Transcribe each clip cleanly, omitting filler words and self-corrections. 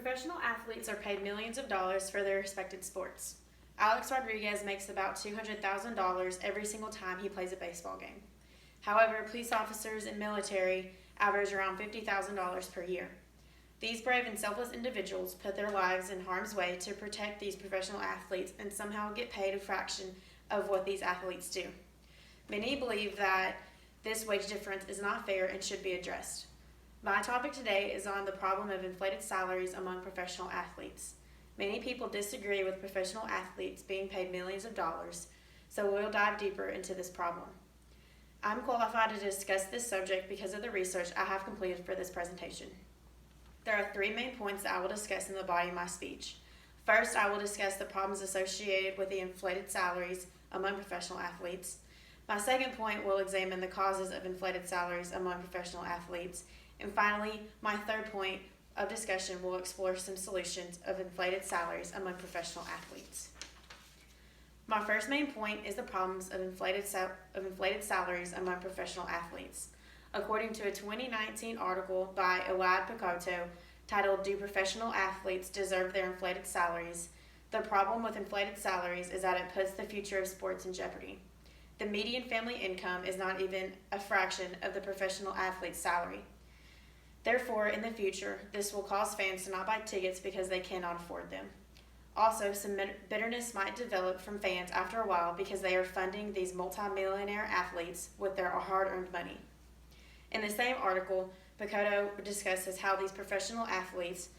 Professional athletes are paid millions of dollars for their respected sports. Alex Rodriguez makes about $200,000 every single time he plays a baseball game. However, police officers and military average around $50,000 per year. These brave and selfless individuals put their lives in harm's way to protect these professional athletes and somehow get paid a fraction of what these athletes do. Many believe that this wage difference is not fair and should be addressed. My topic today is on the problem of inflated salaries among professional athletes. Many people disagree with professional athletes being paid millions of dollars, so we'll dive deeper into this problem. I'm qualified to discuss this subject because of the research I have completed for this presentation. There are three main points that I will discuss in the body of my speech. First, I will discuss the problems associated with the inflated salaries among professional athletes. My second point will examine the causes of inflated salaries among professional athletes. And finally, my third point of discussion will explore some solutions of inflated salaries among professional athletes. My first main point is the problems of inflated salaries among professional athletes. According to a 2019 article by Elad Picotto titled "Do Professional Athletes Deserve Their Inflated Salaries?" The problem with inflated salaries is that it puts the future of sports in jeopardy. The median family income is not even a fraction of the professional athlete's salary. Therefore, in the future, this will cause fans to not buy tickets because they cannot afford them. Also, some bitterness might develop from fans after a while because they are funding these multi-millionaire athletes with their hard-earned money. In the same article, Picotto discusses how these professional athletes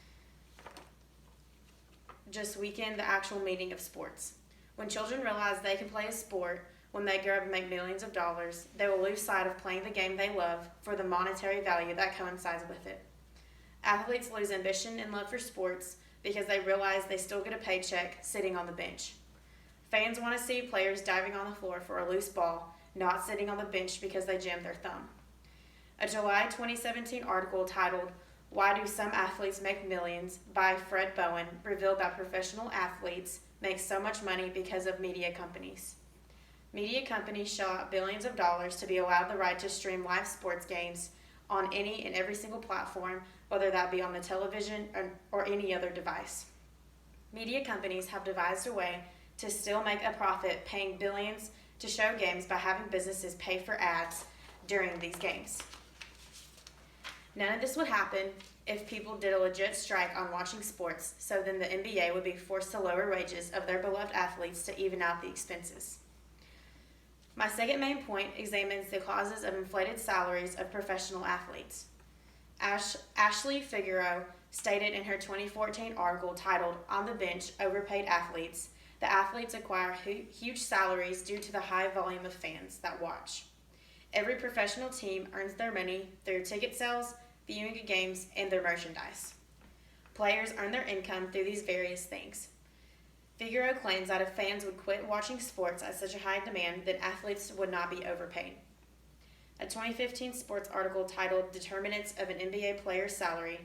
just weaken the actual meaning of sports. When children realize they can play a sport when they grow up and make millions of dollars, they will lose sight of playing the game they love for the monetary value that coincides with it. Athletes lose ambition and love for sports because they realize they still get a paycheck sitting on the bench. Fans want to see players diving on the floor for a loose ball, not sitting on the bench because they jammed their thumb. A July 2017 article titled "Why Do Some Athletes Make Millions" by Fred Bowen revealed that professional athletes make so much money because of media companies. Media companies shell out billions of dollars to be allowed the right to stream live sports games on any and every single platform, whether that be on the television or any other device. Media companies have devised a way to still make a profit, paying billions to show games by having businesses pay for ads during these games. None of this would happen if people did a legit strike on watching sports, so then the NBA would be forced to lower wages of their beloved athletes to even out the expenses. My second main point examines the causes of inflated salaries of professional athletes. Ashley Figueroa stated in her 2014 article titled "On the Bench, Overpaid Athletes," that athletes acquire huge salaries due to the high volume of fans that watch. Every professional team earns their money through ticket sales, viewing of games, and their merchandise. Players earn their income through these various things. Figueroa claims that if fans would quit watching sports at such a high demand, then athletes would not be overpaid. A 2015 sports article titled "Determinants of an NBA Player's Salary"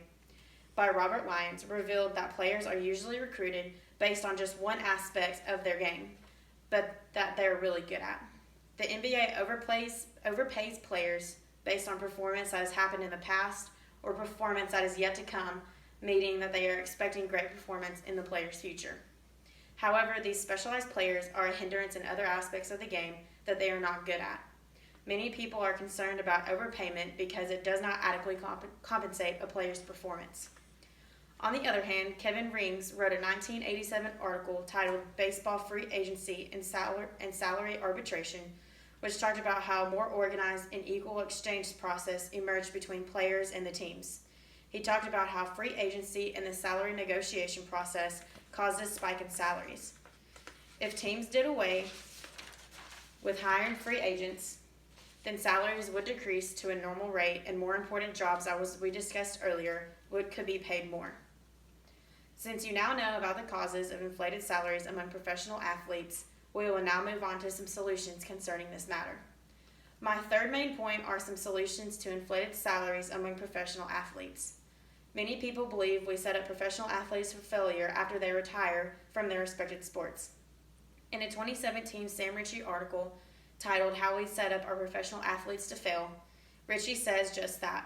by Robert Lyons revealed that players are usually recruited based on just one aspect of their game, but that they're really good at. The NBA overpays players based on performance that has happened in the past or performance that is yet to come, meaning that they are expecting great performance in the player's future. However, these specialized players are a hindrance in other aspects of the game that they are not good at. Many people are concerned about overpayment because it does not adequately compensate a player's performance. On the other hand, Kevin Rings wrote a 1987 article titled "Baseball Free Agency and Salary Arbitration," which talked about how a more organized and equal exchange process emerged between players and the teams. He talked about how free agency and the salary negotiation process caused a spike in salaries. If teams did away with hiring free agents, then salaries would decrease to a normal rate and more important jobs, as we discussed earlier, could be paid more. Since you now know about the causes of inflated salaries among professional athletes, we will now move on to some solutions concerning this matter. My third main point are some solutions to inflated salaries among professional athletes. Many people believe we set up professional athletes for failure after they retire from their respected sports. In a 2017 Sam Ritchie article titled "How We Set Up Our Professional Athletes to Fail," Ritchie says just that.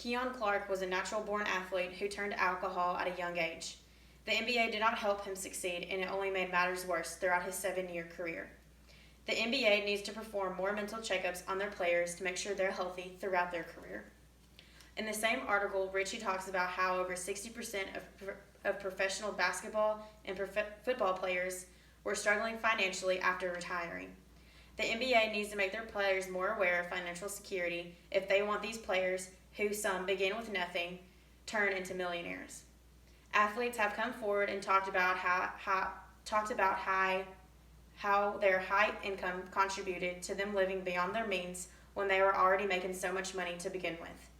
Keon Clark was a natural-born athlete who turned to alcohol at a young age. The NBA did not help him succeed, and it only made matters worse throughout his 7-year career. The NBA needs to perform more mental checkups on their players to make sure they're healthy throughout their career. In the same article, Richie talks about how over 60% of professional basketball and football players were struggling financially after retiring. The NBA needs to make their players more aware of financial security if they want these players, who some begin with nothing, turn into millionaires. Athletes have come forward and talked about how their high income contributed to them living beyond their means when they were already making so much money to begin with.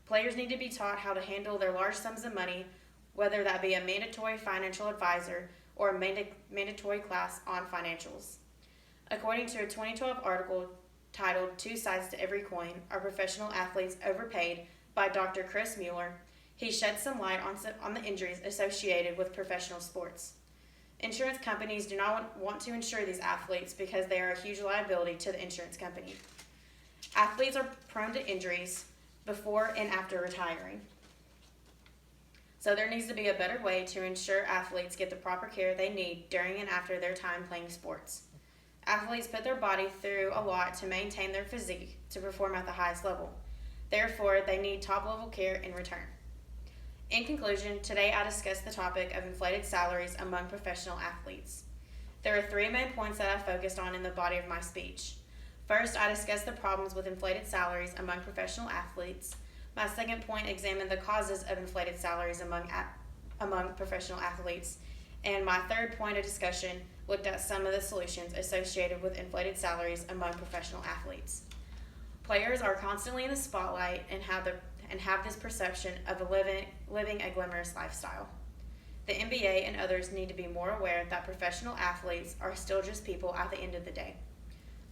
Players need to be taught how to handle their large sums of money, whether that be a mandatory financial advisor or a mandatory class on financials. According to a 2012 article titled "Two Sides to Every Coin, Are Professional Athletes Overpaid?" by Dr. Chris Mueller, he sheds some light on the injuries associated with professional sports. Insurance companies do not want to insure these athletes because they are a huge liability to the insurance company. Athletes are prone to injuries before and after retiring. So there needs to be a better way to ensure athletes get the proper care they need during and after their time playing sports. Athletes put their body through a lot to maintain their physique to perform at the highest level. Therefore, they need top-level care in return. In conclusion, today I discussed the topic of inflated salaries among professional athletes. There are 3 main points that I focused on in the body of my speech. First, I discussed the problems with inflated salaries among professional athletes. My second point examined the causes of inflated salaries among professional athletes. And my third point of discussion looked at some of the solutions associated with inflated salaries among professional athletes. Players are constantly in the spotlight and have this perception of living a glamorous lifestyle. The NBA and others need to be more aware that professional athletes are still just people at the end of the day.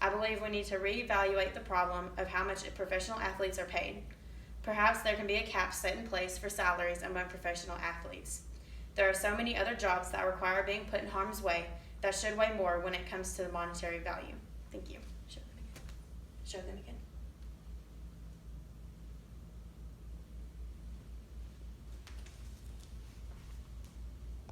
I believe we need to reevaluate the problem of how much professional athletes are paid. Perhaps there can be a cap set in place for salaries among professional athletes. There are so many other jobs that require being put in harm's way that should weigh more when it comes to the monetary value. Thank you. Show them again.